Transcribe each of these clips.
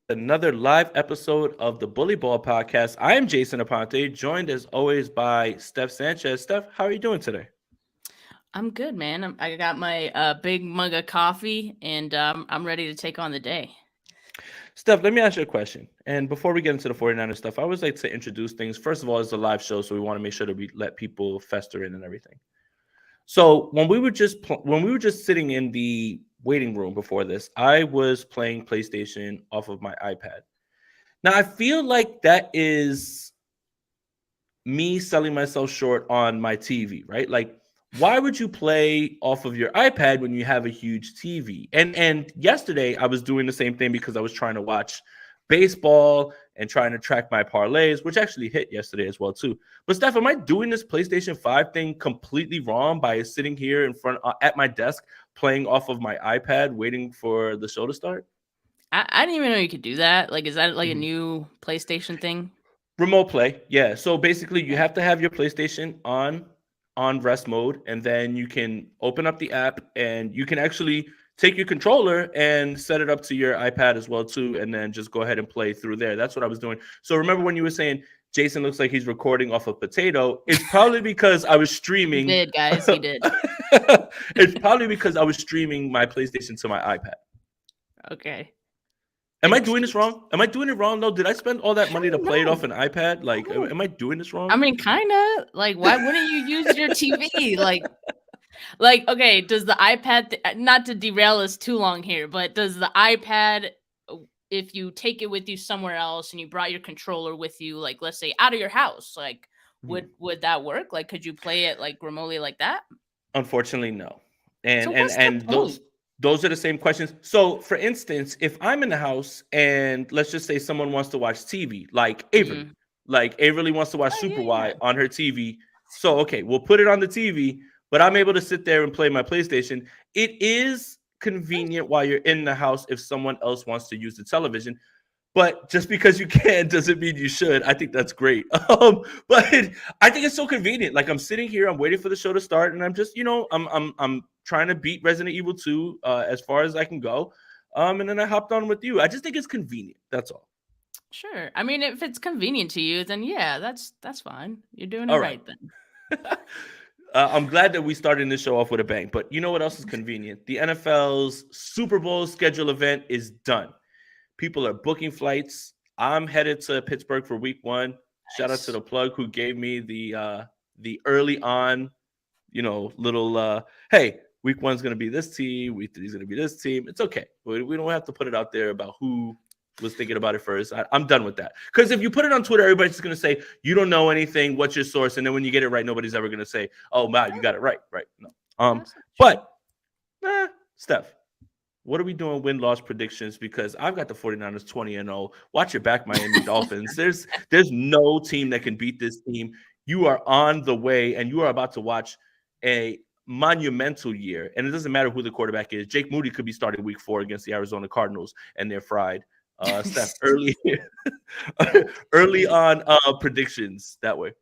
Another live episode of the Bully Ball podcast. I am Jason Aponte, joined as always by Steph Sanchez. Steph, how are you doing today? I'm good, man. I got my big mug of coffee, and I'm ready to take on the day. Steph, let me ask you a question. And before we get into the 49ers stuff, I always like to introduce things. First of all, it's a live show, so we want to make sure that we let people fester in and everything. So when we were just sitting in the waiting room before this, I was playing PlayStation off of my iPad. Now I feel like that is me selling myself short on my TV, right? Like, why would you play off of your iPad when you have a huge TV? And yesterday I was doing the same thing because I was trying to watch baseball and trying to track my parlays, which actually hit yesterday as well too. But Steph, am I doing this PlayStation 5 thing completely wrong by sitting here in front at my desk playing off of my iPad waiting for the show to start? I didn't even know you could do that. Like, is that like a Mhm. new PlayStation thing? Remote play, yeah. So basically, you have to have your PlayStation on rest mode, and then you can open up the app, and you can actually take your controller and set it up to your iPad as well too, and then just go ahead and play through there. That's what I was doing. So remember when you were saying Jason looks like he's recording off a potato? It's probably because I was He streaming. did, guys. He did. It's probably because I was streaming my PlayStation to my iPad. Okay. Am Good I doing this excuse. wrong? Am I doing it wrong though? Did I spend all that I money to don't play it off know. an iPad? Like, I don't. am I doing this I wrong? mean, kind of. Like, why wouldn't you use your TV? Like, okay. Does the iPad? Not to derail us too long here, but does the iPad, if you take it with you somewhere else and you brought your controller with you, like let's say out of your house, like Mhm. would that work? Like, could you play it like remotely like that? Unfortunately, no. And So and what's the and point? those are the same questions. So, for instance, if I'm in the house and let's just say someone wants to watch TV, Mm. Like Averly wants to watch Oh Super yeah, Y on her TV. So, okay, we'll put it on the TV, but I'm able to sit there and play my PlayStation. It is convenient while you're in the house if someone else wants to use the television. But just because you can doesn't mean you should. I think that's great. But I think it's so convenient. Like I'm sitting here, I'm waiting for the show to start, and I'm just, I'm trying to beat Resident Evil 2 as far as I can go. And then I hopped on with you. I just think it's convenient. That's all. sure. I mean, if it's convenient to you, then yeah, that's fine. You're doing it All right. right then. I'm glad that we started this show off with a bang. But you know what else is convenient? The NFL's Super Bowl schedule event is done. People are booking flights. I'm headed to Pittsburgh for week one. Shout out to Nice. the plug who gave me the early on, little hey, week one's gonna be this team, week three's gonna be this team. It's okay. We don't have to put it out there about who was thinking about it first. I'm done with that. Because if you put it on Twitter, everybody's just gonna say you don't know anything. What's your source? And then when you get it right, nobody's ever gonna say, "Oh, wow, you got it right." Right? No. That's not true. But Steph, what are we doing win-loss predictions? Because I've got the 49ers 20-0. Watch your back, Miami Dolphins. There's no team that can beat this team. You are on the way, and you are about to watch a monumental year. And it doesn't matter who the quarterback is. Jake Moody could be starting week 4 against the Arizona Cardinals, and they're fried. Steph, early early on predictions that way.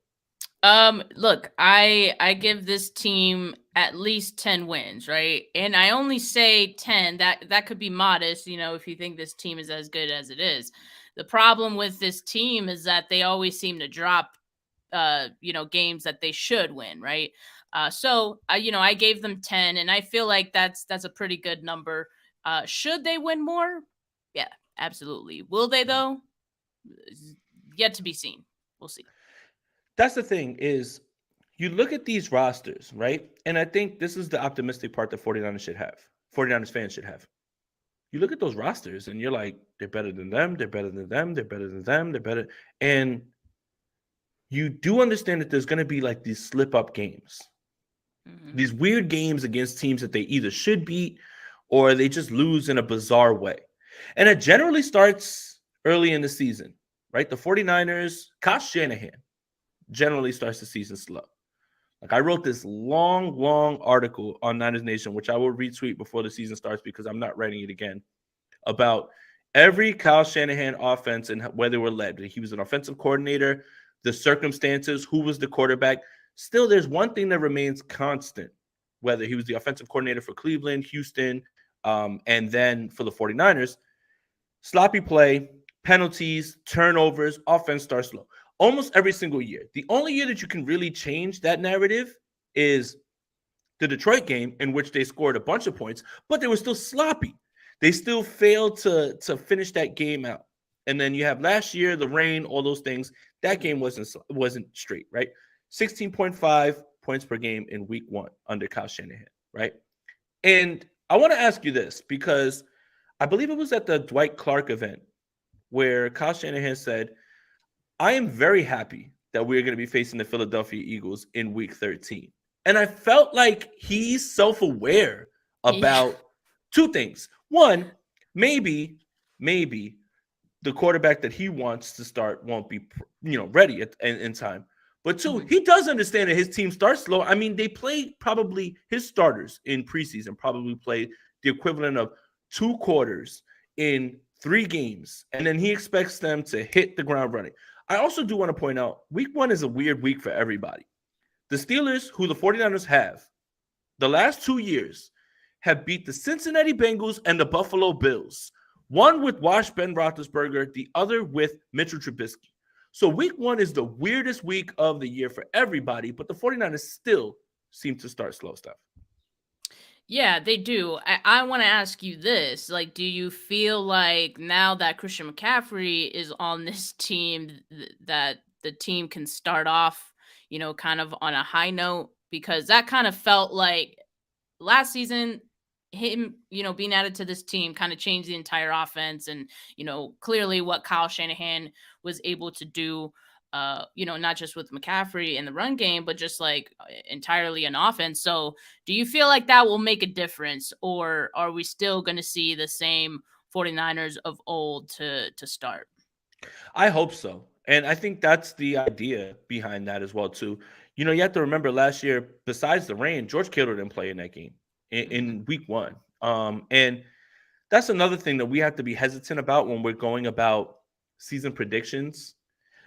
Look, I give this team at least 10 wins, right? And I only say 10. That could be modest, if you think this team is as good as it is. The problem with this team is that they always seem to drop games that they should win, right? I gave them 10 and I feel like that's a pretty good number. Should they win more? Yeah, absolutely. Will they though? Yet to be seen. We'll see. That's the thing is you look at these rosters, right? And I think this is the optimistic part that 49ers should have. 49ers fans should have. You look at those rosters and you're like, they're better than them, they're better than them, they're better than them, they're better. And you do understand that there's going to be like these slip up games, Hmm. these weird games against teams that they either should beat or they just lose in a bizarre way. And it generally starts early in the season, right? The 49ers, Kyle Shanahan generally starts the season slow. Like I wrote this long, long article on Niners Nation, which I will retweet before the season starts because I'm not writing it again, about every Kyle Shanahan offense and where they were led. He was an offensive coordinator, the circumstances, who was the quarterback. Still, there's one thing that remains constant, whether he was the offensive coordinator for Cleveland, Houston, and then for the 49ers. sloppy play, penalties, turnovers, offense starts slow. Almost every single year. The only year that you can really change that narrative is the Detroit game, in which they scored a bunch of points, but they were still sloppy. They still failed to finish that game out. And then you have last year, the rain, all those things. That game wasn't straight, right? 16.5 points per game in week 1 under Kyle Shanahan, right? And I want to ask you this because I believe it was at the Dwight Clark event where Kyle Shanahan said, I am very happy that we're going to be facing the Philadelphia Eagles in week 13. And I felt like he's self-aware about two things. One, maybe the quarterback that he wants to start won't be, ready in time. But two, he does understand that his team starts slow. I mean, they play probably his starters in preseason probably played the equivalent of 2 quarters in 3 games, and then he expects them to hit the ground running. I also do want to point out, week 1 is a weird week for everybody. The Steelers, who the 49ers have, the last 2 years, have beat the Cincinnati Bengals and the Buffalo Bills. One with washed Ben Roethlisberger, the other with Mitchell Trubisky. So week 1 is the weirdest week of the year for everybody, but the 49ers still seem to start slow stuff. Yeah, they do. I want to ask you this. Like, do you feel like now that Christian McCaffrey is on this team, that the team can start off, kind of on a high note? Because that kind of felt like last season, him, being added to this team kind of changed the entire offense. And, clearly what Kyle Shanahan was able to do, not just with McCaffrey in the run game, but just like entirely an offense. So do you feel like that will make a difference, or are we still going to see the same 49ers of old to start? I hope so. And I think that's the idea behind that as well, too. You have to remember last year, besides the rain, George Kittle didn't play in that game in week 1. And that's another thing that we have to be hesitant about when we're going about season predictions.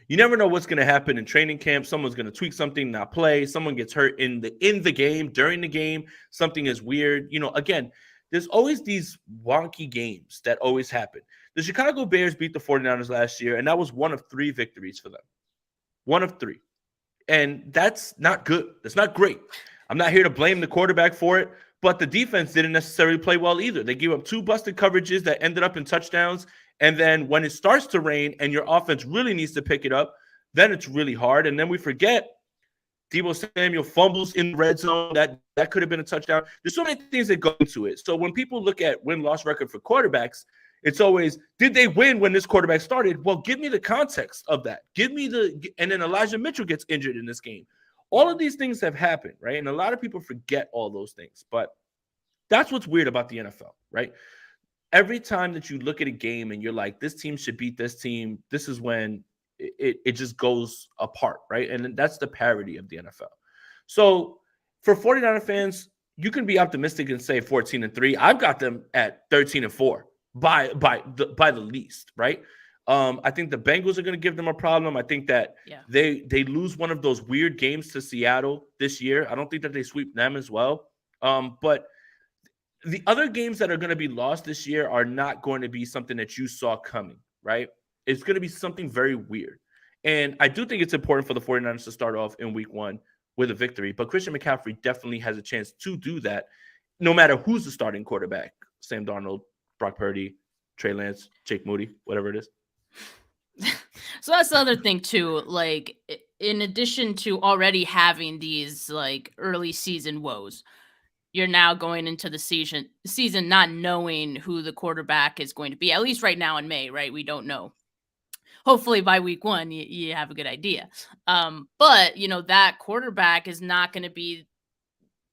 You never know what's going to happen in training camp. Someone's going to tweak something, not play. Someone gets hurt in the game, during the game. Something is weird. Again, there's always these wonky games that always happen. The Chicago Bears beat the 49ers last year, and that was one of 3 victories for them. One of 3. And that's not good. That's not great. I'm not here to blame the quarterback for it, but the defense didn't necessarily play well either. They gave up 2 busted coverages that ended up in touchdowns. And then when it starts to rain and your offense really needs to pick it up, then it's really hard. And then we forget Deebo Samuel fumbles in the red zone. That could have been a touchdown. There's so many things that go into it. So when people look at win-loss record for quarterbacks, it's always, did they win when this quarterback started? Well, give me the context of that. And then Elijah Mitchell gets injured in this game. All of these things have happened, right? And a lot of people forget all those things. But that's what's weird about the NFL, right? Every time that you look at a game and you're like, this team should beat this team, this is when it just goes apart, right? And that's the parody of the NFL. So for 49er fans, you can be optimistic and say 14-3. I've got them at 13-4 by the least, right? I think the Bengals are going to give them a problem. I think that they lose one of those weird games to Seattle this year. I don't think that they sweep them as well. But the other games that are going to be lost this year are not going to be something that you saw coming, right? It's going to be something very weird. And I do think it's important for the 49ers to start off in week 1 with a victory. But Christian McCaffrey definitely has a chance to do that no matter who's the starting quarterback. Sam Darnold, Brock Purdy, Trey Lance, Jake Moody, whatever it is. So that's the other thing too. Like, in addition to already having these like early season woes, you're now going into the season not knowing who the quarterback is going to be. At least right now in May, right? We don't know. Hopefully by week 1, you have a good idea. But that quarterback is not going to be.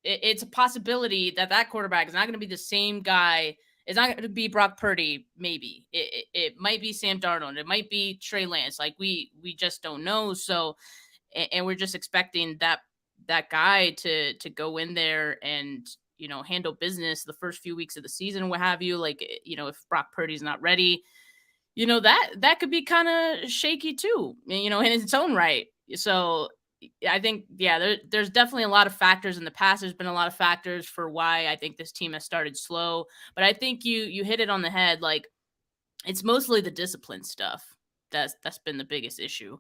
It's a possibility that quarterback is not going to be the same guy. It's not going to be Brock Purdy. Maybe it might be Sam Darnold. It might be Trey Lance. Like we just don't know. So, and we're just expecting that guy to go in there and handle business the first few weeks of the season, what have you. Like, if Brock Purdy's not ready, that could be kind of shaky too, in its own right. So I think, there's definitely a lot of factors in the past. There's been a lot of factors for why I think this team has started slow, but I think you hit it on the head. Like, it's mostly the discipline stuff that's been the biggest issue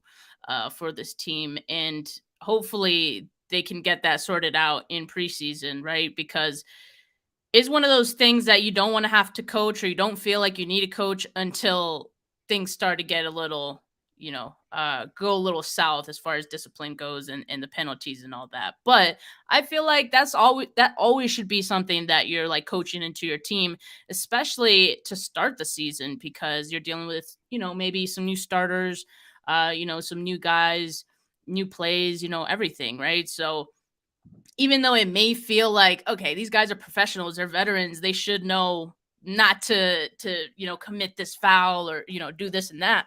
for this team, and hopefully they can get that sorted out in preseason, right? Because it's one of those things that you don't want to have to coach, or you don't feel like you need a coach until things start to get a little, go a little south as far as discipline goes, and the penalties and all that. But I feel like that always should be something that you're like coaching into your team, especially to start the season, because you're dealing with, maybe some new starters, some new guys, new plays, everything, right? So even though it may feel like, okay, these guys are professionals, they're veterans, they should know not to commit this foul, or do this and that.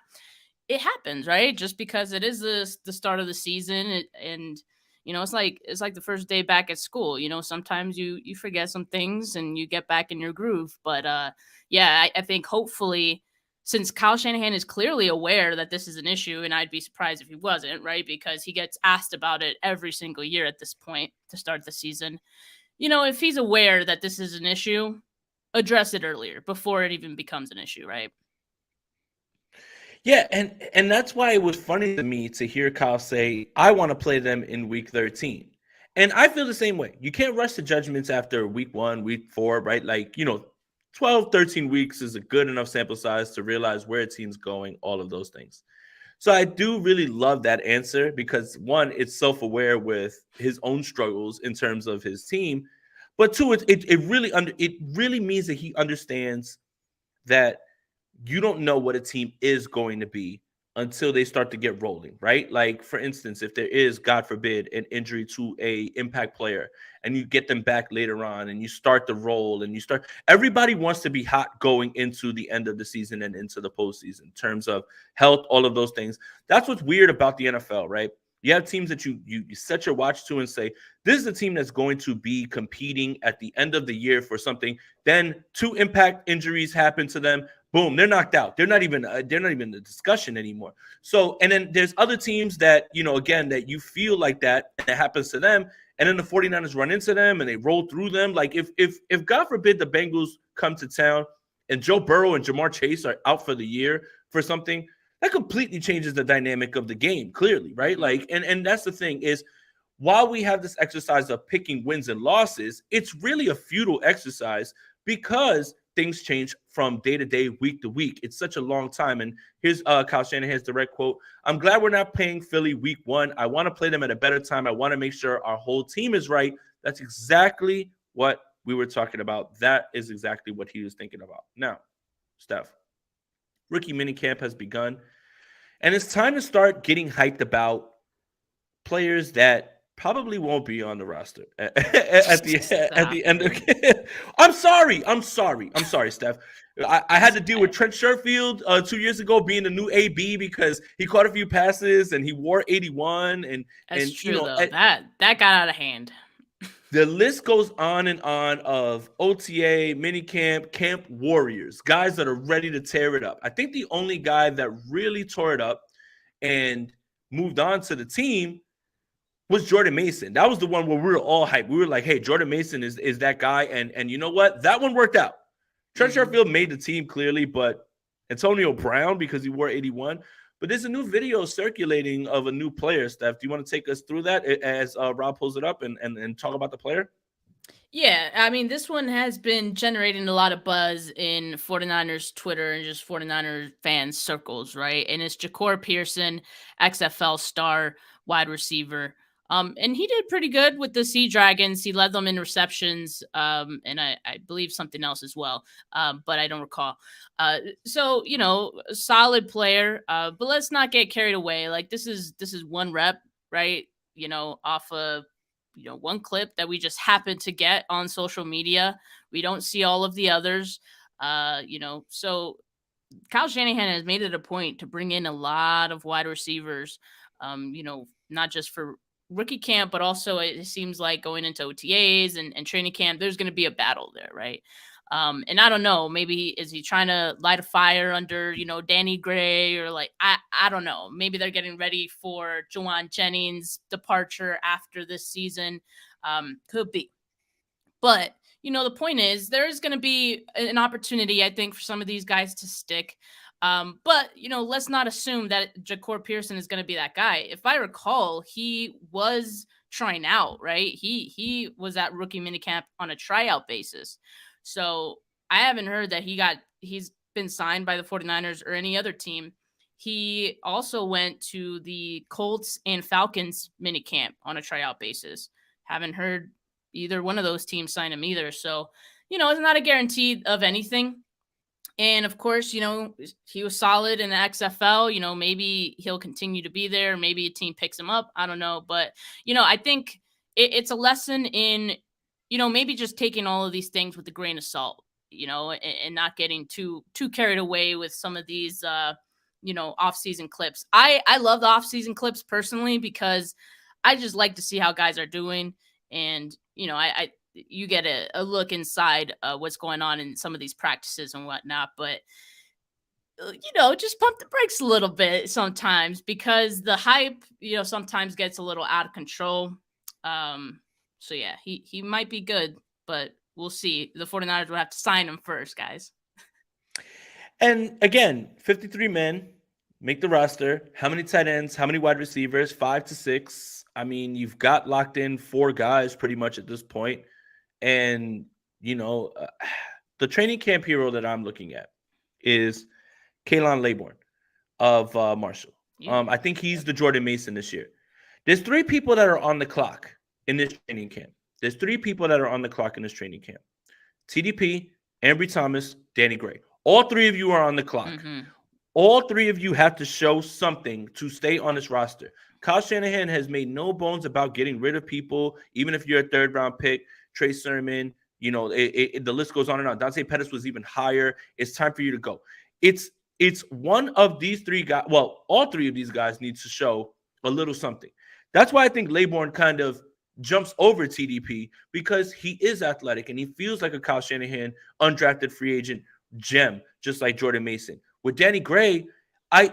It happens, right? Just because it is the start of the season, and it's like the first day back at school. Sometimes you forget some things and you get back in your groove. But yeah, I think hopefully, since Kyle Shanahan is clearly aware that this is an issue, and I'd be surprised if he wasn't, right? Because he gets asked about it every single year at this point to start the season. If he's aware that this is an issue, address it earlier before it even becomes an issue, right? Yeah, and that's why it was funny to me to hear Kyle say, "I want to play them in week 13." And I feel the same way. You can't rush to judgments after week 1, week 4, right? Like, 12, 13 weeks is a good enough sample size to realize where a team's going, all of those things. So I do really love that answer because, one, it's self-aware with his own struggles in terms of his team, but two, it really means that he understands that you don't know what a team is going to be until they start to get rolling, right? Like, for instance, if there is, God forbid, an injury to a impact player and you get them back later on and you start the roll and everybody wants to be hot going into the end of the season and into the postseason in terms of health, all of those things. That's what's weird about the NFL, right? You have teams that you set your watch to and say, this is a team that's going to be competing at the end of the year for something. Then 2 impact injuries happen to them. Boom, they're knocked out. They're not even the discussion anymore. So, and then there's other teams that, again, that you feel like that, and it happens to them, and then the 49ers run into them and they roll through them. Like, if God forbid the Bengals come to town and Joe Burrow and Jamar Chase are out for the year for something, that completely changes the dynamic of the game, clearly, right? Like, and that's the thing is, while we have this exercise of picking wins and losses, it's really a futile exercise because things change from day to day, week to week. It's such a long time. And here's Kyle Shanahan's direct quote: "I'm glad we're not playing Philly week 1. I want to play them at a better time. I want to make sure our whole team is right." That's exactly what we were talking about. That is exactly what he was thinking about. Now, Steph, rookie minicamp has begun, and it's time to start getting hyped about players that probably won't be on the roster at the end of. I'm sorry, Steph. I had to deal with Trent Sherfield 2 years ago being the new AB because he caught a few passes and he wore 81, That's true, though. That got out of hand. The list goes on and on of OTA, minicamp, camp warriors, guys that are ready to tear it up. I think the only guy that really tore it up and moved on to the team was Jordan Mason. That was the one where we were all hyped. We were like, hey, Jordan Mason is that guy. And you know what? That one worked out. Trent Sherfield made the team clearly, but Antonio Brown, because he wore 81. But there's a new video circulating of a new player, Steph. Do you want to take us through that as Rob pulls it up and talk about the player? Yeah, I mean, this one has been generating a lot of buzz in 49ers Twitter and just 49ers fans circles, right? And it's Ja'Cory Pearson, XFL star wide receiver. And he did pretty good with the Sea Dragons. He led them in receptions, and I believe something else as well, but I don't recall. So solid player. But let's not get carried away. Like, this is one rep, right? Off of one clip that we just happen to get on social media. We don't see all of the others. So Kyle Shanahan has made it a point to bring in a lot of wide receivers, not just for rookie camp, but also it seems like going into OTAs and training camp, there's going to be a battle there, right? And I don't know, maybe is he trying to light a fire under, Danny Gray, or like, I don't know. Maybe they're getting ready for Juwan Jennings' departure after this season. Could be. But, the point is there's going to be an opportunity, I think, for some of these guys to stick. But let's not assume that Ja'Cour Pearson is going to be that guy. If I recall, he was trying out, right? He was at rookie minicamp on a tryout basis. So I haven't heard that he's been signed by the 49ers or any other team. He also went to the Colts and Falcons minicamp on a tryout basis. Haven't heard either one of those teams sign him either. So, it's not a guarantee of anything. And of course, he was solid in the XFL. Maybe he'll continue to be there. Maybe a team picks him up. I don't know. But, I think it's a lesson in, maybe just taking all of these things with a grain of salt, and not getting too carried away with some of these, off-season clips. I love the off-season clips personally because I just like to see how guys are doing. And, you get a look inside what's going on in some of these practices and whatnot. But, just pump the brakes a little bit sometimes because the hype, sometimes gets a little out of control. So, yeah, he might be good, but we'll see. The 49ers will have to sign him first, guys. And again, 53 men make the roster. How many tight ends? How many wide receivers? 5 to 6. I mean, you've got locked in 4 guys pretty much at this point. And, the training camp hero that I'm looking at is Kalen Laybourne of Marshall. Yeah. I think he's the Jordan Mason this year. There's 3 people that are on the clock in this training camp. TDP, Ambry Thomas, Danny Gray. All 3 of you are on the clock. Mm-hmm. All 3 of you have to show something to stay on this roster. Kyle Shanahan has made no bones about getting rid of people, even if you're a 3rd-round pick. Trey Sermon, the list goes on and on. Dante Pettis was even higher. It's time for you to go. It's one of these 3 guys. Well, all 3 of these guys need to show a little something. That's why I think Laybourne kind of jumps over TDP because he is athletic and he feels like a Kyle Shanahan undrafted free agent gem, just like Jordan Mason. With Danny Gray, I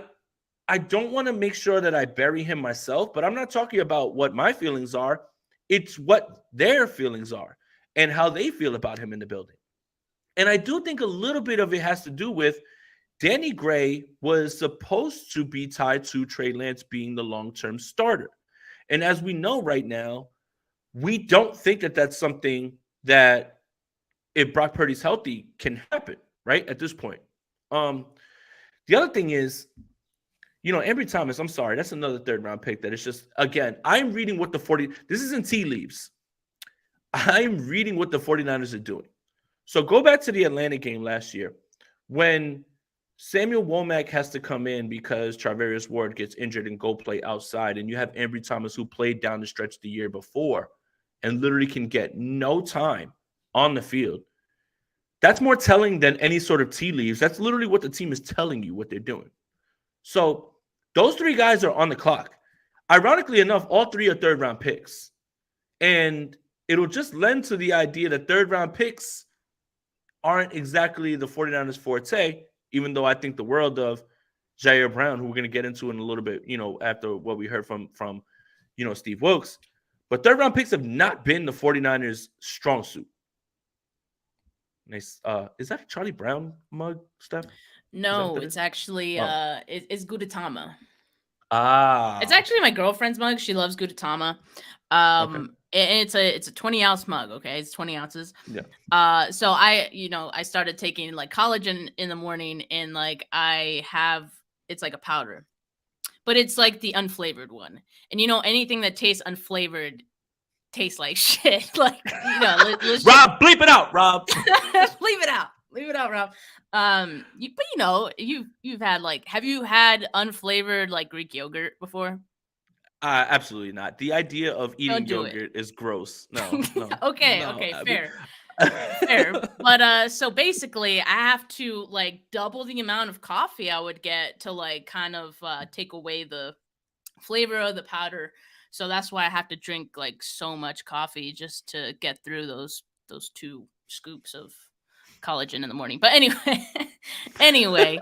don't want to make sure that I bury him myself, but I'm not talking about what my feelings are. It's what their feelings are and how they feel about him in the building. And I do think a little bit of it has to do with Danny Gray was supposed to be tied to Trey Lance being the long-term starter. And as we know right now, we don't think that that's something that if Brock Purdy's healthy can happen, right, at this point. The other thing is, Ambry Thomas, I'm sorry, that's another 3rd-round pick that is just, again, I'm reading what this isn't tea leaves. I'm reading what the 49ers are doing. So go back to the Atlanta game last year when Samuel Womack has to come in because Charvarius Ward gets injured and go play outside, and you have Ambry Thomas who played down the stretch the year before and literally can get no time on the field. That's more telling than any sort of tea leaves. That's literally what the team is telling you what they're doing. So those 3 guys are on the clock. Ironically enough, all 3 are 3rd-round picks. And it'll just lend to the idea that 3rd-round picks aren't exactly the 49ers' forte, even though I think the world of Jair Brown, who we're going to get into in a little bit, after what we heard from Steve Wilkes. But 3rd-round picks have not been the 49ers' strong suit. Nice. Is that a Charlie Brown mug, Steph? No, it's actually it's Gudetama. It's actually my girlfriend's mug. She loves Gudetama. Okay. And it's a 20-ounce mug. Okay, it's 20 ounces. Yeah. So I started taking like collagen in the morning, and like it's like a powder, but it's like the unflavored one. And anything that tastes unflavored tastes like shit. Like Rob, bleep it out, Rob. Leave it out, Rob. You've had have you had unflavored like Greek yogurt before? Absolutely not. The idea of eating yogurt is gross. No. Okay, fair. Fair. But so basically I have to like double the amount of coffee I would get to like kind of take away the flavor of the powder. So that's why I have to drink like so much coffee just to get through those 2 scoops of collagen in the morning. But anyway,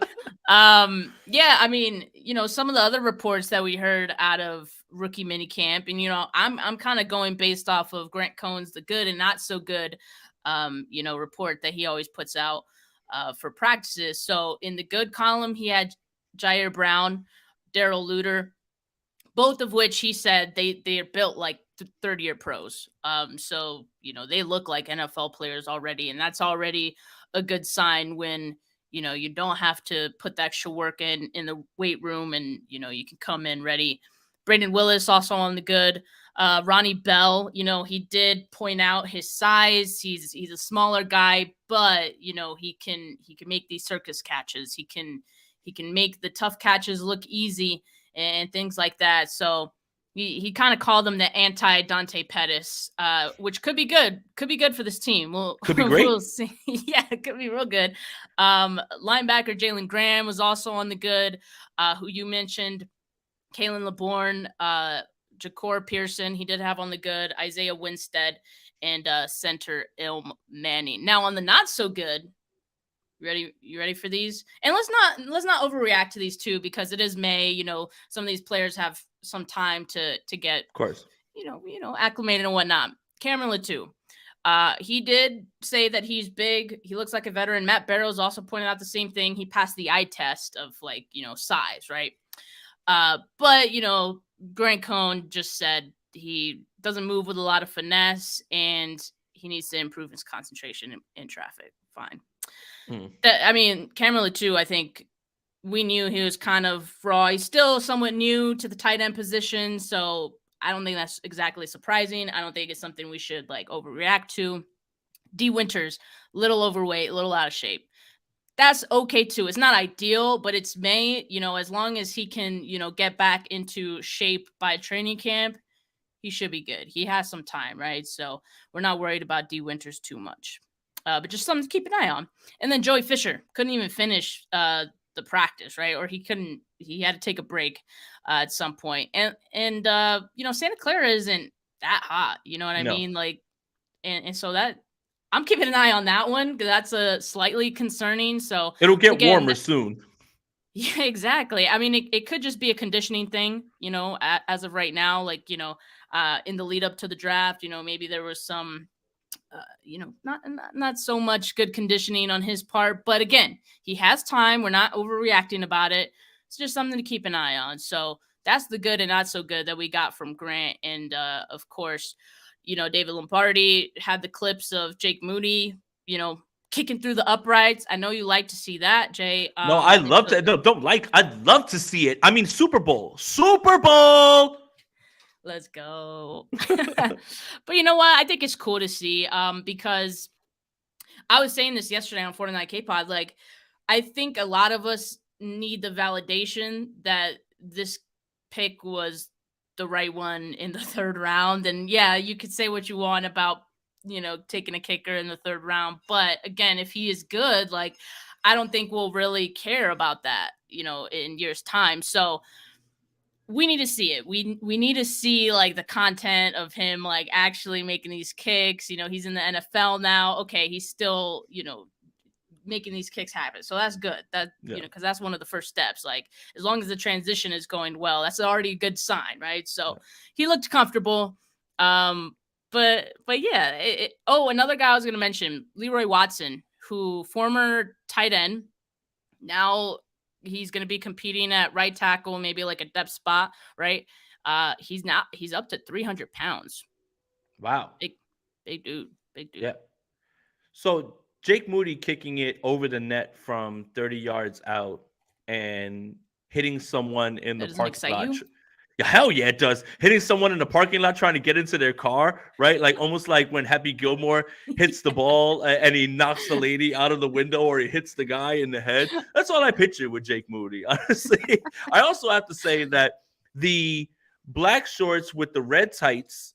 yeah, I mean, some of the other reports that we heard out of rookie minicamp, and I'm kind of going based off of Grant Cohn's the good and not so good. report that he always puts out for practices. So in the good column, he had Jair Brown, Daryl Luter, both of which he said they are built like third-year pros. So they look like NFL players already, and that's already a good sign when you don't have to put the extra work in the weight room, and you can come in ready. Brandon Willis also on the good. Ronnie Bell, he did point out his size. He's a smaller guy, but he can make these circus catches. He can make the tough catches look easy and things like that. So he kind of called them the anti-Dante Pettis, which could be good. Could be good for this team. Could be great. We'll see. Yeah, it could be real good. Linebacker Jalen Graham was also on the good, who you mentioned. Kalen LeBourne, Ja'Cour Pearson, he did have on the good. Isaiah Winstead, and center Ilm Manning. Now on the not so good, you ready for these? And let's not overreact to these two, because it is May. Some of these players have some time to get, of course, acclimated and whatnot. Cameron Latou, he did say that he's big. He looks like a veteran. Matt Barrows also pointed out the same thing. He passed the eye test of size, right? But Grant Cohn just said he doesn't move with a lot of finesse, and he needs to improve his concentration in traffic. Fine. Cameron Latou, I think we knew he was kind of raw. He's still somewhat new to the tight end position, so I don't think that's exactly surprising. I don't think it's something we should overreact to. D. Winters, little overweight, a little out of shape. That's okay too. It's not ideal, but it's May. As long as he can, get back into shape by training camp, he should be good. He has some time, right? So we're not worried about D. Winters too much. But just something to keep an eye on. And then Joey Fisher couldn't even finish the practice, right? Or he had to take a break at some point. And Santa Clara isn't that hot. You know what I mean? And so that I'm keeping an eye on that one, because that's a slightly concerning. So it'll get warmer soon. Yeah, exactly. It could just be a conditioning thing, as of right now, in the lead up to the draft, maybe there was some, not so much good conditioning on his part. But again, he has time. We're not overreacting about it. It's just something to keep an eye on. So that's the good and not so good that we got from Grant. And of course, David Lombardi had the clips of Jake Moody, kicking through the uprights. I know you like to see that, Jay. No, I love to. No, don't like. I'd love to see it. Super Bowl. Super Bowl. Let's go. But you know what? I think it's cool to see because I was saying this yesterday on 49 K-Pod. I think a lot of us need the validation that this pick was the right one in the third round. And yeah, you could say what you want about, taking a kicker in the third round. But again, if he is good, I don't think we'll really care about that, in years' time. So we need to see it. We need to see the content of him actually making these kicks. He's in the NFL now. Okay, he's still, making these kicks happen. So that's good. Because that's one of the first steps. As long as the transition is going well, that's already a good sign, right? So he looked comfortable. But yeah. Another guy I was going to mention, Leroy Watson, who former tight end. Now he's going to be competing at right tackle, maybe a depth spot, right? He's up to 300 pounds. Wow. Big dude. Yeah. So Jake Moody kicking it over the net from 30 yards out and hitting someone in the parking lot. Yeah, hell yeah, it does. Hitting someone in the parking lot trying to get into their car, right? Almost like when Happy Gilmore hits the ball and he knocks the lady out of the window, or he hits the guy in the head. That's all I picture with Jake Moody, honestly. I also have to say that the black shorts with the red tights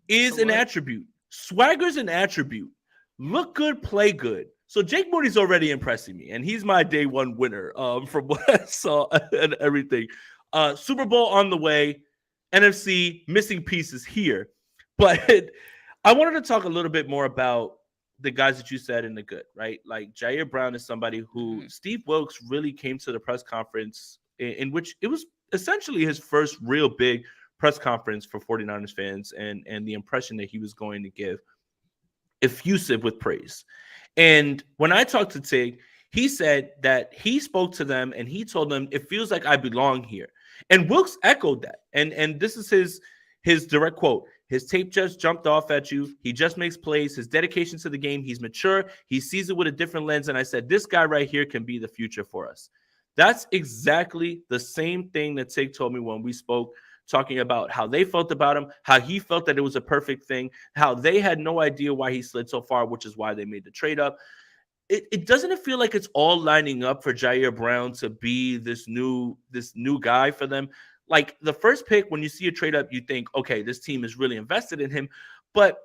is an attribute. Swagger's an attribute. Look good, play good. So Jake Moody's already impressing me, and he's my day one winner from what I saw and everything. Super Bowl on the way, NFC missing pieces here. But I wanted to talk a little bit more about the guys that you said in the good, right? Jair Brown is somebody who Steve Wilkes really came to the press conference in which it was essentially his first real big press conference for 49ers fans and the impression that he was going to give. effusive with praise. And when I talked to Tig, he said that he spoke to them and he told them it feels like I belong here. And Wilkes echoed that. And this is his direct quote. His tape just jumped off at you. He just makes plays. His dedication to the game. He's mature. He sees it with a different lens. And I said, this guy right here can be the future for us. That's exactly the same thing that Tig told me when we spoke, talking about how they felt about him, how he felt that it was a perfect thing, how they had no idea why he slid so far, which is why they made the trade up. It doesn't feel like it's all lining up for Jair Brown to be this new guy for them. Like the first pick, when you see a trade up, you think, okay, this team is really invested in him, but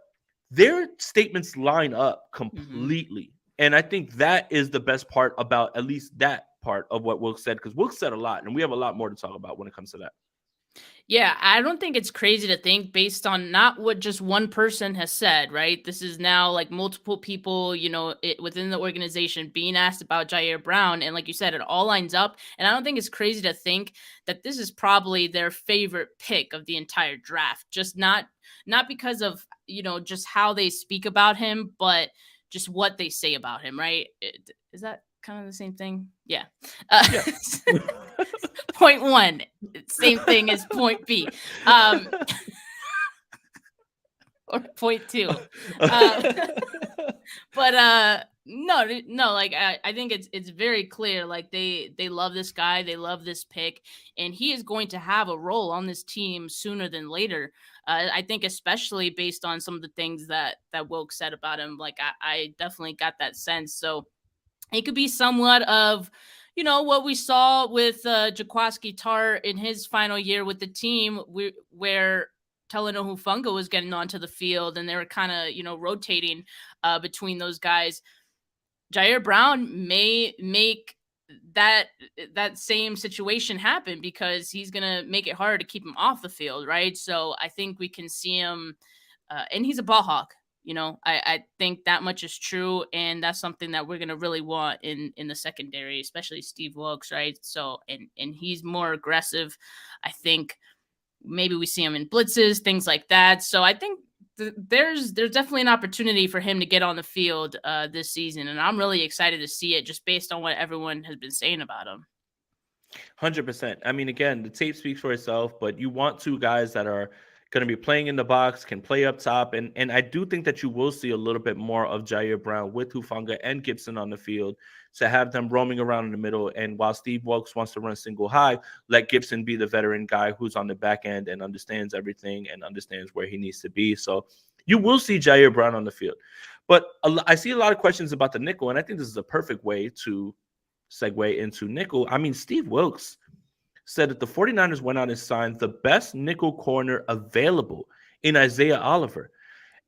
their statements line up completely. And I think that is the best part about at least that part of what Wilkes said, because Wilkes said a lot, and we have a lot more to talk about when it comes to that. Yeah, I don't think it's crazy to think based on not what just one person has said, right? This is now like multiple people, within the organization being asked about Jair Brown. And like you said, it all lines up. And I don't think it's crazy to think that this is probably their favorite pick of the entire draft. Just not because of, just how they speak about him, but just what they say about him, right? Is that kind of the same thing? Yeah. Yeah. Point one, same thing as point B. Or point two. But no, like I think it's very clear. Like they love this guy, they love this pick, and he is going to have a role on this team sooner than later. I think especially based on some of the things that Wilkes said about him. Like I definitely got that sense. So it could be somewhat of, what we saw with Jaquiski Tartt in his final year with the team, where Talanoa Hufanga was getting onto the field and they were kind of, rotating between those guys. Jair Brown may make that same situation happen because he's going to make it hard to keep him off the field, right? So I think we can see him, and he's a ball hawk. I think that much is true, and that's something that we're gonna really want in the secondary, especially Steve Wilkes, right? So, and he's more aggressive. I think maybe we see him in blitzes, things like that. So I think there's definitely an opportunity for him to get on the field this season, and I'm really excited to see it just based on what everyone has been saying about him. 100%. I mean, again, the tape speaks for itself, but you want two guys that are going to be playing in the box, can play up top. And I do think that you will see a little bit more of Jair Brown with Hufanga and Gibson on the field to have them roaming around in the middle. And while Steve Wilkes wants to run single high, let Gibson be the veteran guy who's on the back end and understands everything and understands where he needs to be. So you will see Jair Brown on the field. But I see a lot of questions about the nickel, and I think this is a perfect way to segue into nickel. I mean, Steve Wilkes said that the 49ers went out and signed the best nickel corner available in Isaiah Oliver.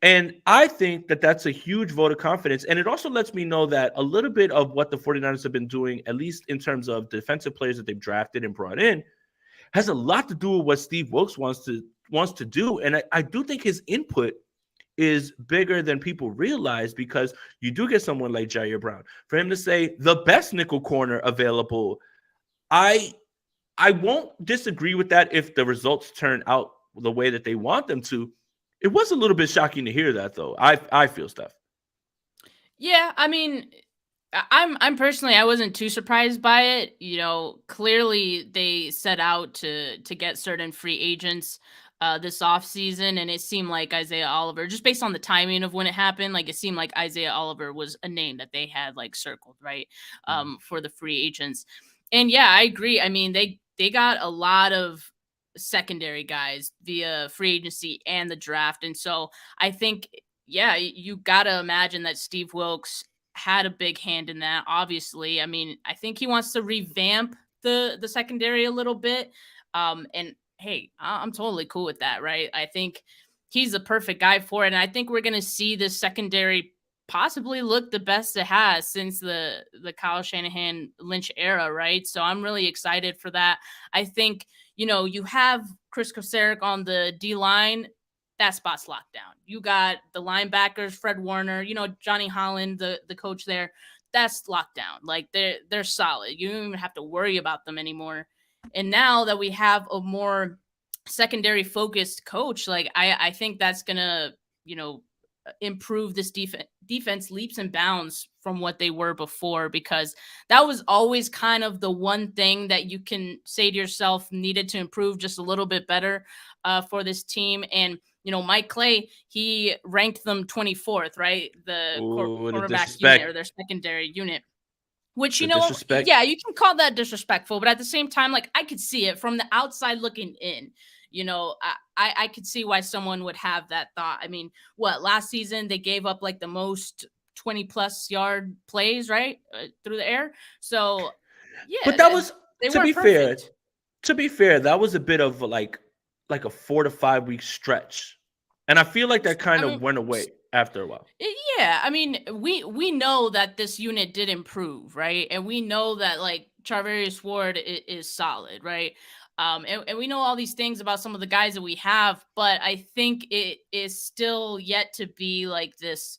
And I think that that's a huge vote of confidence. And it also lets me know that a little bit of what the 49ers have been doing, at least in terms of defensive players that they've drafted and brought in, has a lot to do with what Steve Wilkes wants to do. And I do think his input is bigger than people realize, because you do get someone like Jair Brown. For him to say the best nickel corner available, I won't disagree with that if the results turn out the way that they want them to. It was a little bit shocking to hear that, though. I feel stuff. Yeah, I mean, I'm personally, I wasn't too surprised by it. Clearly they set out to get certain free agents this offseason, and it seemed like Isaiah Oliver, just based on the timing of when it happened, like it seemed like Isaiah Oliver was a name that they had like circled, right, for the free agents. And yeah, I agree. I mean, they got a lot of secondary guys via free agency and the draft. And so I think, yeah, you got to imagine that Steve Wilkes had a big hand in that. Obviously, I mean, I think he wants to revamp the secondary a little bit. And hey, I'm totally cool with that, right? I think he's the perfect guy for it. And I think we're going to see this secondary possibly look the best it has since the Kyle Shanahan Lynch era, right? So I'm really excited for that. I think, you have Chris Kosaric on the D-line. That spot's locked down. You got the linebackers, Fred Warner, Johnny Holland, the coach there. That's locked down. Like they're solid. You don't even have to worry about them anymore. And now that we have a more secondary focused coach, like I think that's gonna, improve this defense leaps and bounds from what they were before, because that was always kind of the one thing that you can say to yourself needed to improve just a little bit better for this team. And Mike Clay, he ranked them 24th, right? The Ooh, the cornerback unit, or disrespect. their secondary unit. Which, The disrespect. yeah, you can call that disrespectful, but at the same time, like, I could see it from the outside looking in. I could see why someone would have that thought. I mean, last season they gave up like the most 20+ yard plays, right? Through the air. So, But yeah, that was, they to weren't be fair, perfect. that was a bit of like a 4 to 5 week stretch. And I feel like that kind I of mean, went away after a while. yeah, I mean, we know that this unit did improve, right? And we know that like Charvarius Ward is solid, right? And we know all these things about some of the guys that we have, but I think it is still yet to be like this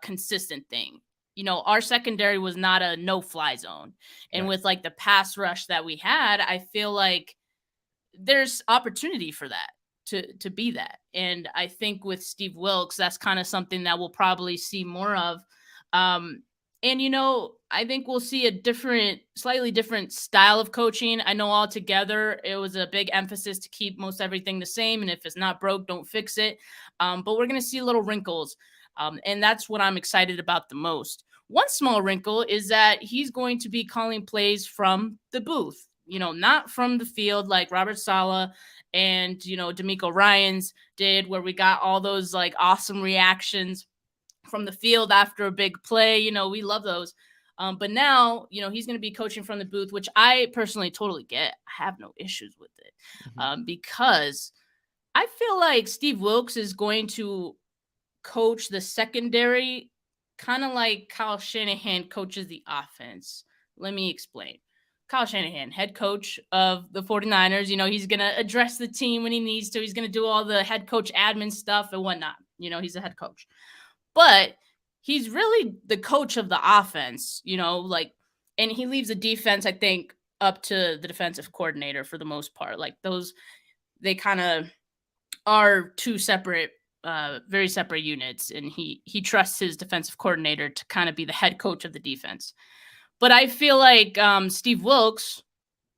consistent thing. Our secondary was not a no-fly zone, and Right. with like the pass rush that we had, I feel like there's opportunity for that to be that. And I think with Steve Wilks, that's kind of something that we'll probably see more of. And I think we'll see a slightly different style of coaching. I know altogether it was a big emphasis to keep most everything the same, and if it's not broke, don't fix it. But we're going to see little wrinkles, and that's what I'm excited about the most. One small wrinkle is that he's going to be calling plays from the booth, not from the field like Robert Saleh and, D'Amico Ryans did, where we got all those like awesome reactions from the field after a big play. We love those. But now, he's going to be coaching from the booth, which I personally totally get. I have no issues with it, because I feel like Steve Wilks is going to coach the secondary kind of like Kyle Shanahan coaches the offense. Let me explain. Kyle Shanahan, head coach of the 49ers, he's going to address the team when he needs to. He's going to do all the head coach admin stuff and whatnot. He's a head coach. But he's really the coach of the offense, and he leaves the defense, I think, up to the defensive coordinator for the most part. Like they kind of are two separate, very separate units, and he trusts his defensive coordinator to kind of be the head coach of the defense. But I feel like Steve Wilks,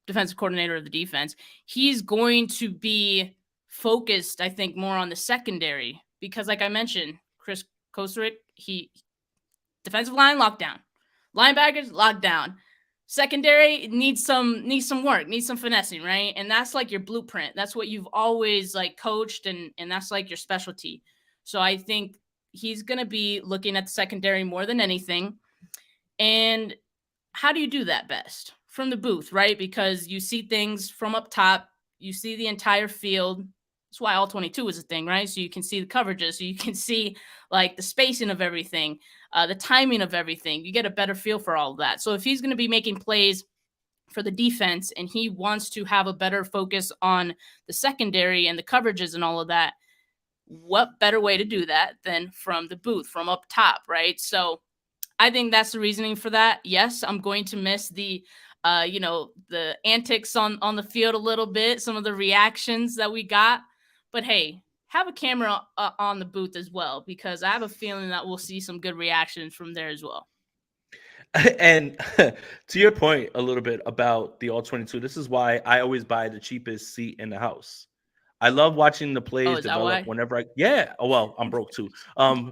defensive coordinator of the defense, he's going to be focused, I think, more on the secondary because, like I mentioned, Chris Kosarick, defensive line lockdown, linebackers lockdown, secondary needs some work, needs some finessing, right? And that's like your blueprint. That's what you've always like coached, and that's like your specialty. So I think he's going to be looking at the secondary more than anything. And how do you do that best? From the booth, right? Because you see things from up top, you see the entire field. That's why all 22 is a thing, right? So you can see the coverages, so you can see like the spacing of everything, the timing of everything. You get a better feel for all of that. So if he's going to be making plays for the defense and he wants to have a better focus on the secondary and the coverages and all of that, what better way to do that than from the booth, from up top, right? So I think that's the reasoning for that. Yes, I'm going to miss the the antics on the field a little bit, some of the reactions that we got. But hey, have a camera on the booth as well, because I have a feeling that we'll see some good reactions from there as well. And to your point a little bit about the all 22, this is why I always buy the cheapest seat in the house. I love watching the Oh, plays is that develop why? whenever I'm broke too.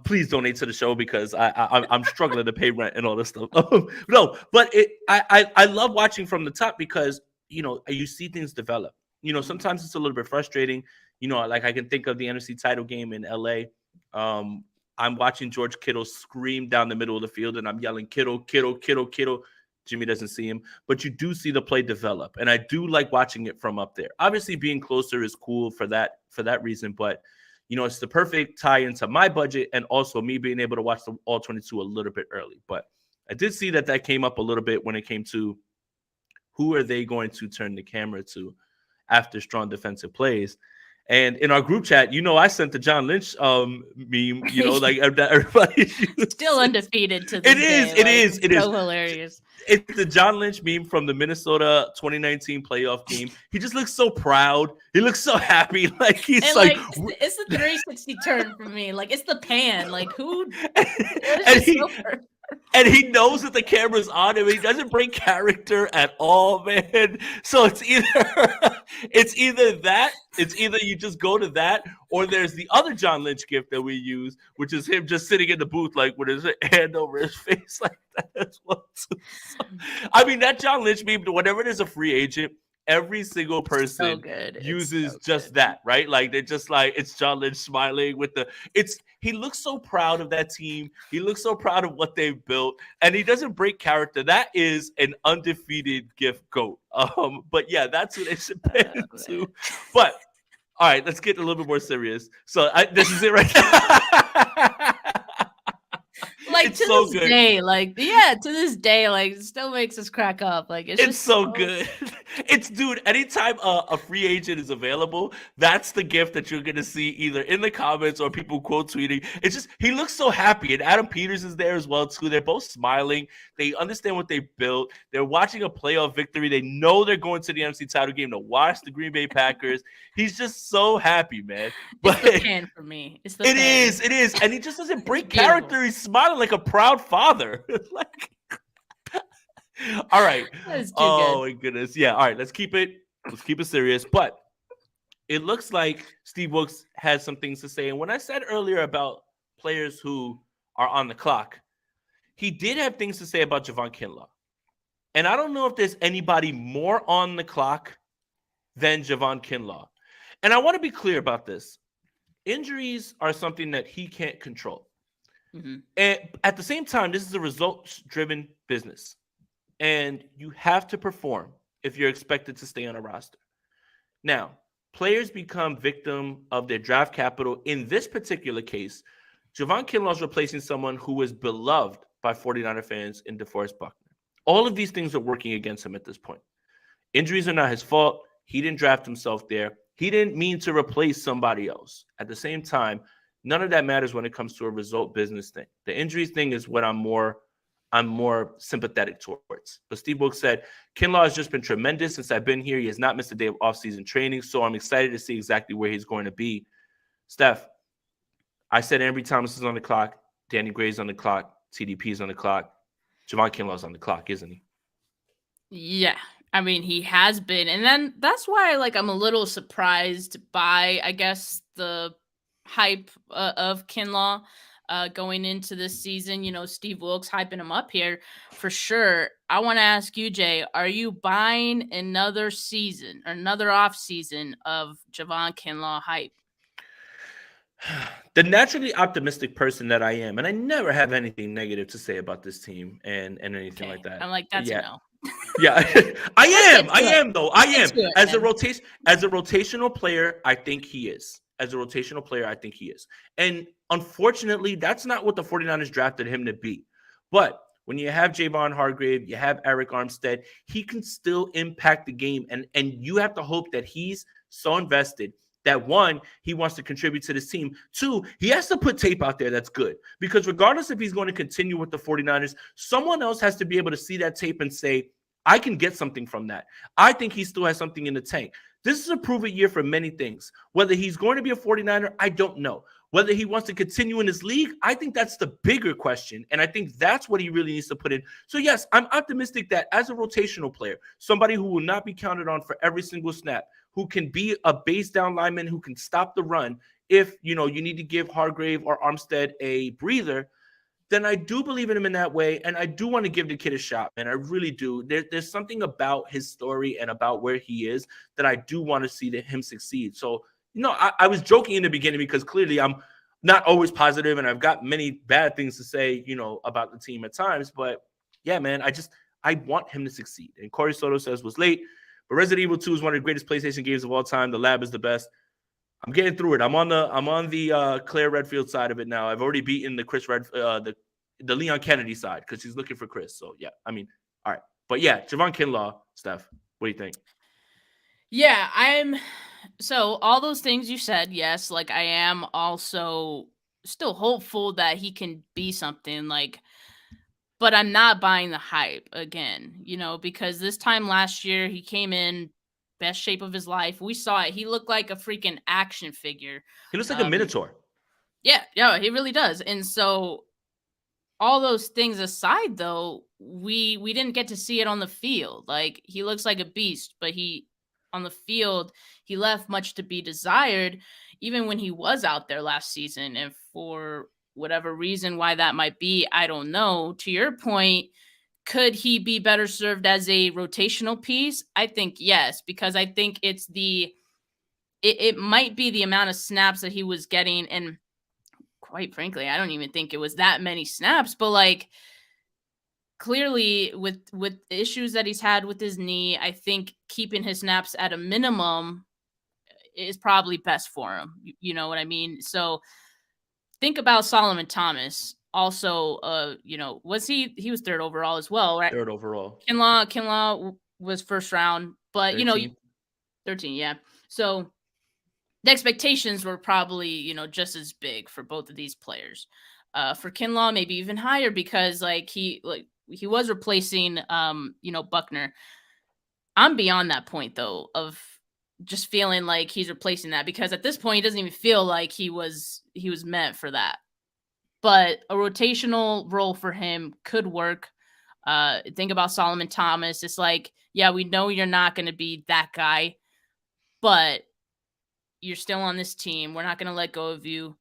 Please donate to the show because I'm struggling to pay rent and all this stuff. No, but I love watching from the top because you see things develop. Sometimes it's a little bit frustrating. Like I can think of the NFC title game in LA. I'm watching George Kittle scream down the middle of the field, and I'm yelling, Kittle, Kittle, Kittle, Kittle. Jimmy doesn't see him, but you do see the play develop, and I do like watching it from up there. Obviously, being closer is cool for that reason, but it's the perfect tie into my budget and also me being able to watch the all 22 a little bit early. But I did see that came up a little bit when it came to who are they going to turn the camera to after strong defensive plays. And in our group chat, I sent the John Lynch meme, like that everybody still uses. undefeated to It this is, day. it Like, is, it's it is. so hilarious. It's the John Lynch meme from the Minnesota 2019 playoff game. He just looks so proud. He looks so happy. Like he's And like, it's the 360 turn for me. Like, it's the pan. Like, who? It's and just he so perfect. and he knows that the camera's on him. He doesn't bring character at all, man. So it's either you just go to that, or there's the other John Lynch gift that we use, which is him just sitting in the booth, like with his hand over his face, like that as well. So, I mean, that John Lynch meme, whenever there's a free agent, every single person uses just that, right? Like they're just like, it's John Lynch smiling with he looks so proud of that team. He looks so proud of what they've built, and he doesn't break character. That is an undefeated gift goat. But yeah, that's what it should be into. But all right, let's get a little bit more serious. So this is it right now. Like, it's to so this good. day, to this day, it still makes us crack up. Like, it's just so good. Dude, anytime a free agent is available, that's the gift that you're going to see either in the comments or people quote tweeting. It's just, he looks so happy. And Adam Peters is there as well, too. They're both smiling. They understand what they built. They're watching a playoff victory. They know they're going to the NFC title game to watch the Green Bay Packers. He's just so happy, man. But it's the pan for me. It is. And he just doesn't break character. He's smiling like a proud father. Like, all right. Oh my goodness. Yeah. All right. Let's keep it serious. But it looks like Steve Wilks has some things to say. And when I said earlier about players who are on the clock, he did have things to say about Javon Kinlaw. And I don't know if there's anybody more on the clock than Javon Kinlaw. And I want to be clear about this. Injuries are something that he can't control. Mm-hmm. And at the same time, this is a results-driven business. And you have to perform if you're expected to stay on a roster. Now, players become victim of their draft capital. In this particular case, Javon Kinlaw is replacing someone who was beloved by 49er fans in DeForest Buckner. All of these things are working against him at this point. Injuries are not his fault. He didn't draft himself there. He didn't mean to replace somebody else. At the same time, none of that matters when it comes to a result business thing. The injuries thing is what I'm more sympathetic towards. But Steve Wilks said, Kinlaw has just been tremendous since I've been here. He has not missed a day of offseason training, so I'm excited to see exactly where he's going to be. Steph, I said Ambry Thomas is on the clock, Danny Gray's on the clock, TDP is on the clock. Javon Kinlaw's on the clock, isn't he? Yeah. I mean, he has been. And then that's why, I'm a little surprised by, I guess, the hype of Kinlaw going into this season. Steve Wilks hyping him up here for sure. I want to ask you, Jay, are you buying another season or another off season of Javon Kinlaw hype? The naturally optimistic person that I am, and I never have anything negative to say about this team and anything like that. I'm like, that's a no. Yeah, I am though. I am. As a rotational player, I think he is. And unfortunately, that's not what the 49ers drafted him to be. But when you have Javon Hargrave, you have Eric Armstead, he can still impact the game. And you have to hope that he's so invested that, one, he wants to contribute to this team. Two, he has to put tape out there that's good. Because regardless if he's going to continue with the 49ers, someone else has to be able to see that tape and say, I can get something from that. I think he still has something in the tank. This is a prove-it year for many things. Whether he's going to be a 49er, I don't know. Whether he wants to continue in this league, I think that's the bigger question. And I think that's what he really needs to put in. So, yes, I'm optimistic that as a rotational player, somebody who will not be counted on for every single snap, who can be a base down lineman, who can stop the run, if, you need to give Hargrave or Armstead a breather, then I do believe in him in that way. And I do want to give the kid a shot, man. I really do. There's something about his story and about where he is that I do want to see him succeed. So, I was joking in the beginning because clearly I'm not always positive and I've got many bad things to say, about the team at times. But yeah, man, I want him to succeed. And Corey Soto says was late, but Resident Evil 2 is one of the greatest PlayStation games of all time. The lab is the best. I'm getting through it. I'm on the Claire Redfield side of it now. I've already beaten the Chris the Leon Kennedy side because he's looking for Chris. So yeah, all right. But yeah, Javon Kinlaw, Steph, what do you think? Yeah, So all those things you said, yes, like I am also still hopeful that he can be something like, but I'm not buying the hype again, because this time last year he came in best shape of his life. We saw it. He looked like a freaking action figure. He looks like a Um minotaur. yeah, he really does. And so all those things aside though, we didn't get to see it on the field. Like he looks like a beast, but he on the field, he left much to be desired even when he was out there last season. And for whatever reason why that might be, I don't know. To your point, could he be better served as a rotational piece? I think yes, because I think it might be the amount of snaps that he was getting. And quite frankly, I don't even think it was that many snaps, but like clearly with issues that he's had with his knee, I think keeping his snaps at a minimum is probably best for him. You know what I mean? So think about Solomon Thomas. Also, was he was third overall as well, right? Third overall. Kinlaw was first round, but 13th. 13, yeah. So the expectations were probably, just as big for both of these players. For Kinlaw, maybe even higher because he was replacing Buckner. I'm beyond that point though of just feeling like he's replacing that because at this point he doesn't even feel like he was meant for that. But a rotational role for him could work. Think about Solomon Thomas. It's like, yeah, we know you're not going to be that guy, but you're still on this team. We're not going to let go of you.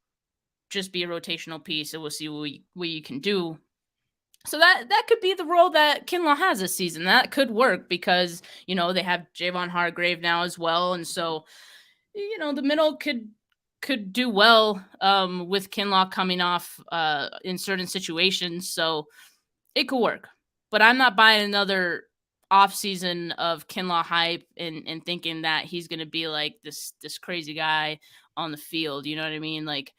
Just be a rotational piece, and we'll see what you can do. So that could be the role that Kinlaw has this season. That could work because they have Javon Hargrave now as well, and so the middle could do well with Kinlaw coming off in certain situations. So it could work, but I'm not buying another offseason of Kinlaw hype and thinking that he's going to be like this crazy guy on the field. You know what I mean? Like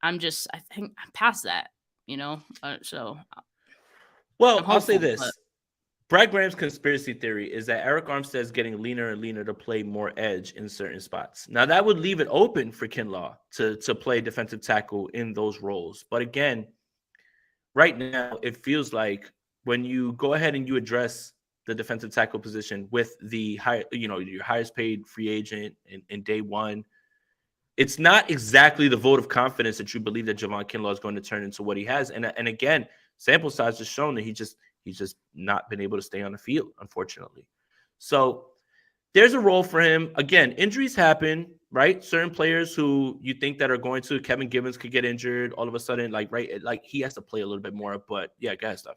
I think I'm past that. So Well, I'm I'll say hopeful. But this. Brad Graham's conspiracy theory is that Eric Armstead is getting leaner and leaner to play more edge in certain spots. Now, that would leave it open for Kinlaw to play defensive tackle in those roles. But again, right now, it feels like when you go ahead and you address the defensive tackle position with the high, your highest paid free agent in day one, it's not exactly the vote of confidence that you believe that Javon Kinlaw is going to turn into what he has. And again, sample size has shown that he's just not been able to stay on the field, unfortunately. So there's a role for him. Again, injuries happen, right? Certain players who you think that are going to, Kevin Givens could get injured all of a sudden, like he has to play a little bit more. But yeah, go ahead, stuff.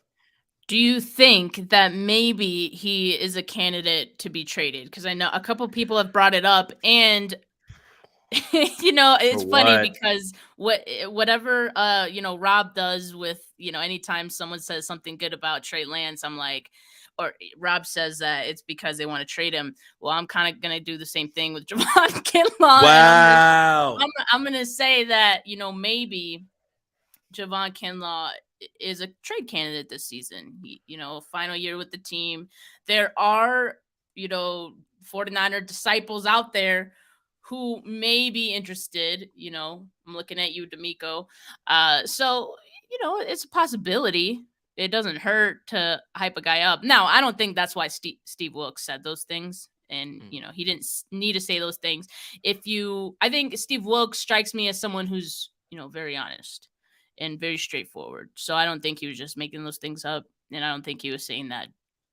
do you think that maybe he is a candidate to be traded? Because I know a couple people have brought it up, and For it's funny what? because whatever Rob does with anytime someone says something good about Trey Lance, I'm like, or Rob says that it's because they want to trade him. Well, I'm kind of gonna do the same thing with Javon Kinlaw, and Wow. I'm gonna say that maybe Javon Kinlaw is a trade candidate this season. Final year with the team. There are 49er disciples out there who may be interested. I'm looking at you, D'Amico. So it's a possibility. It doesn't hurt to hype a guy up. Now, I don't think that's why Steve Wilkes said those things. And, he didn't need to say those things. I think Steve Wilkes strikes me as someone who's, very honest and very straightforward. So I don't think he was just making those things up. And I don't think he was saying that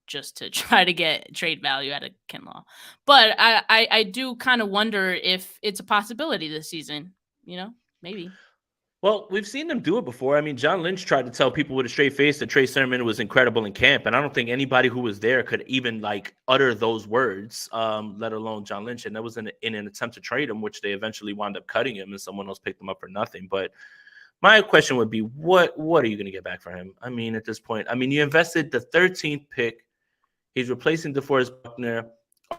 just to try to get trade value out of Kinlaw. But I do kind of wonder if it's a possibility this season, maybe. Well, we've seen them do it before. I mean, John Lynch tried to tell people with a straight face that Trey Sermon was incredible in camp, and I don't think anybody who was there could even utter those words, let alone John Lynch. And that was in an attempt to trade him, which they eventually wound up cutting him, and someone else picked him up for nothing. But my question would be, what are you going to get back for him? I mean, at this point, you invested the 13th pick. He's replacing DeForest Buckner.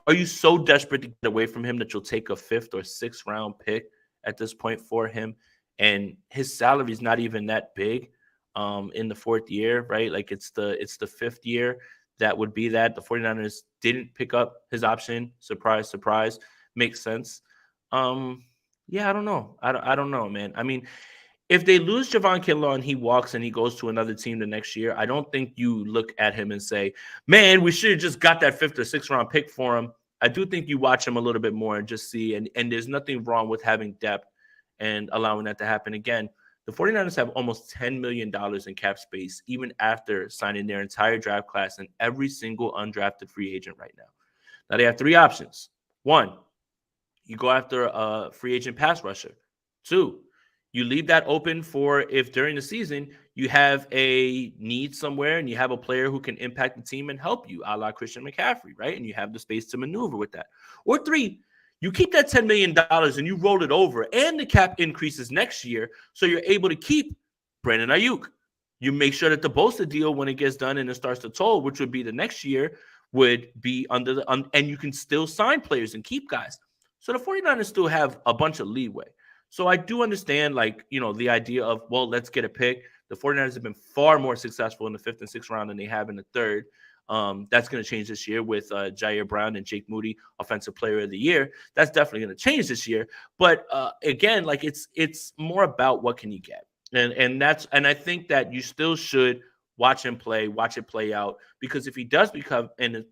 Are you so desperate to get away from him that you'll take a 5th or 6th round pick at this point for him? And his salary is not even that big in the 4th year, right? Like it's the 5th year that would be that. The 49ers didn't pick up his option. Surprise, surprise. Makes sense. Um, yeah, I don't know. I don't know, man. I mean, if they lose Javon Kinlaw and he walks and he goes to another team the next year, I don't think you look at him and say, man, we should have just got that 5th or 6th round pick for him. I do think you watch him a little bit more and just see, and there's nothing wrong with having depth and allowing that to happen. Again, the 49ers have almost $10 million in cap space, even after signing their entire draft class and every single undrafted free agent right now. Now they have three options. One, you go after a free agent pass rusher. Two, you leave that open for if during the season you have a need somewhere and you have a player who can impact the team and help you, a la Christian McCaffrey, right? And you have the space to maneuver with that. Or three, you keep that $10 million and you roll it over and the cap increases next year so you're able to keep Brandon Ayuk. You make sure that the Bosa deal, when it gets done and it starts to toll, which would be the next year, would be under the and you can still sign players and keep guys. So the 49ers still have a bunch of leeway. So I do understand, like, the idea of, well, let's get a pick. The 49ers have been far more successful in the 5th and 6th round than they have in the 3rd. That's going to change this year with Jair Brown and Jake Moody, Offensive Player of the Year. That's definitely going to change this year. But again, like it's more about what can you get, and I think that you still should watch him play, watch it play out, because if he does become an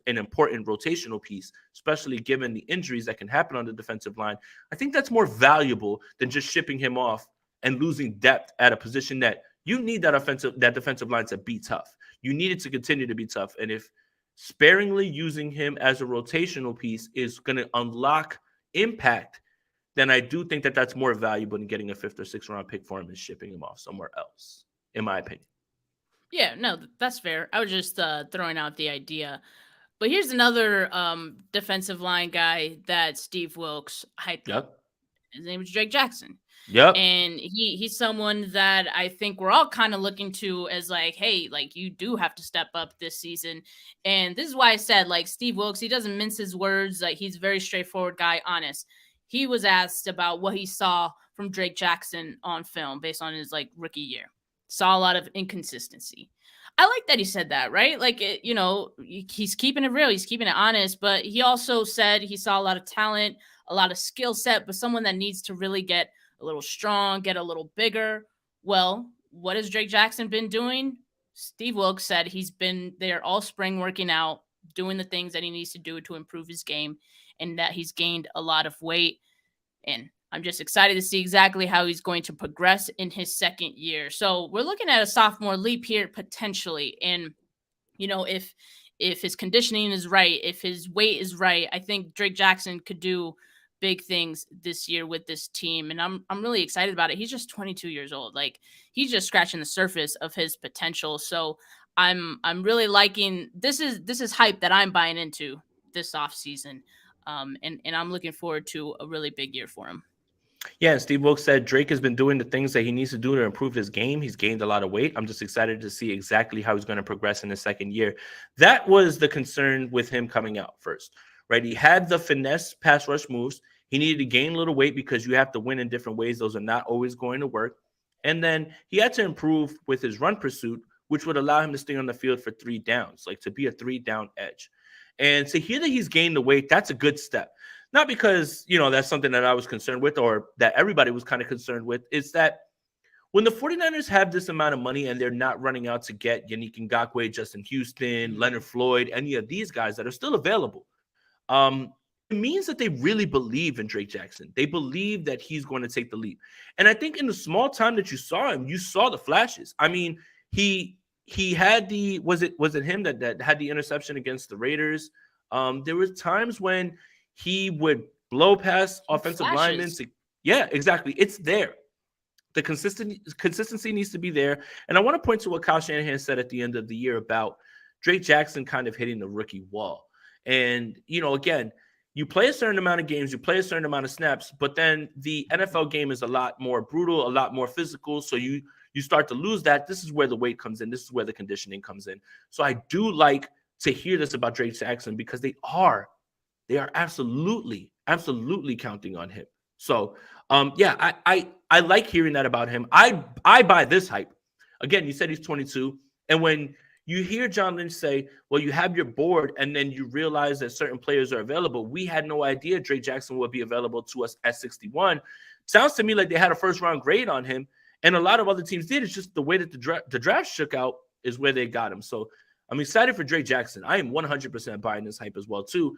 important rotational piece, especially given the injuries that can happen on the defensive line, I think that's more valuable than just shipping him off and losing depth at a position that you need that defensive line to be tough. You need it to continue to be tough. And if sparingly using him as a rotational piece is going to unlock impact, then I do think that that's more valuable than getting a 5th or 6th round pick for him and shipping him off somewhere else, in my opinion. Yeah, no, that's fair. I was just throwing out the idea. But here's another defensive line guy that Steve Wilks hyped up. Yep. His name is Drake Jackson. Yep. And he's someone that I think we're all kind of looking to as like, hey, like you do have to step up this season. And this is why I said, like, Steve Wilks, he doesn't mince his words. Like, he's a very straightforward guy, honest. He was asked about what he saw from Drake Jackson on film based on his like rookie year. Saw a lot of inconsistency. I like that he said that, right? Like, he's keeping it real. He's keeping it honest. But he also said he saw a lot of talent, a lot of skill set, but someone that needs to really get a little strong, get a little bigger. Well, what has Drake Jackson been doing? Steve Wilks said he's been there all spring working out, doing the things that he needs to do to improve his game, and that he's gained a lot of weight. And I'm just excited to see exactly how he's going to progress in his 2nd year. So we're looking at a sophomore leap here potentially. And, if his conditioning is right, if his weight is right, I think Drake Jackson could do big things this year with this team. And I'm really excited about it. He's just 22 years old. Like, he's just scratching the surface of his potential. So I'm really liking this is hype that I'm buying into this offseason. And I'm looking forward to a really big year for him. Yeah, and Steve Wilks said Drake has been doing the things that he needs to do to improve his game. He's gained a lot of weight. I'm just excited to see exactly how he's going to progress in his 2nd year. That was the concern with him coming out first, right? He had the finesse pass rush moves. He needed to gain a little weight because you have to win in different ways. Those are not always going to work. And then he had to improve with his run pursuit, which would allow him to stay on the field for 3 downs, like to be a 3-down edge. And to hear that he's gained the weight, that's a good step. Not because, that's something that I was concerned with or that everybody was kind of concerned with. Is that when the 49ers have this amount of money and they're not running out to get Yannick Ngakoue, Justin Houston, Leonard Floyd, any of these guys that are still available, it means that they really believe in Drake Jackson. They believe that he's going to take the leap. And I think in the small time that you saw him, you saw the flashes. I mean, he had the was it him that had the interception against the Raiders? There were times when he would blow past offensive linemen. Yeah, exactly. It's there. The consistency needs to be there. And I want to point to what Kyle Shanahan said at the end of the year about Drake Jackson kind of hitting the rookie wall. And, again, you play a certain amount of games, you play a certain amount of snaps, but then the NFL game is a lot more brutal, a lot more physical. So you start to lose that. This is where the weight comes in. This is where the conditioning comes in. So I do like to hear this about Drake Jackson because they are absolutely counting on him. So, I like hearing that about him. I buy this hype. Again, you said he's 22. And when You hear John Lynch say, well, you have your board, and then you realize that certain players are available. We had no idea Dre Jackson would be available to us at 61. Sounds to me like they had a first-round grade on him, and a lot of other teams did. It's just the way that the draft shook out is where they got him. So I'm excited for Dre Jackson. I am 100% buying this hype as well, too.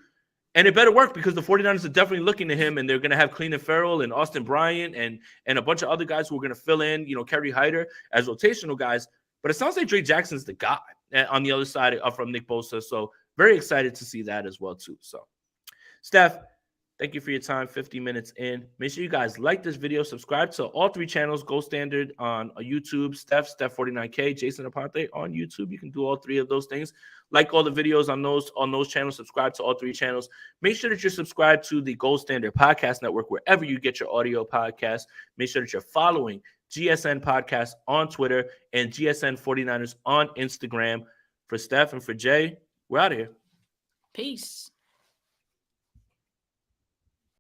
And it better work because the 49ers are definitely looking to him, and they're going to have Cleveland Farrell and Austin Bryant and a bunch of other guys who are going to fill in, Kerry Hyder as rotational guys. But it sounds like Dre Jackson's the guy on the other side from Nick Bosa. So very excited to see that as well, too. So, Steph, thank you for your time. 50 minutes in. Make sure you guys like this video. Subscribe to all 3 channels. Gold Standard on YouTube. Steph49K. Jason Aponte on YouTube. You can do all 3 of those things. Like all the videos on those channels. Subscribe to all 3 channels. Make sure that you're subscribed to the Gold Standard Podcast Network wherever you get your audio podcasts. Make sure that you're following GSN Podcast on Twitter and GSN 49ers on Instagram. For Steph and for Jay, we're out of here. Peace.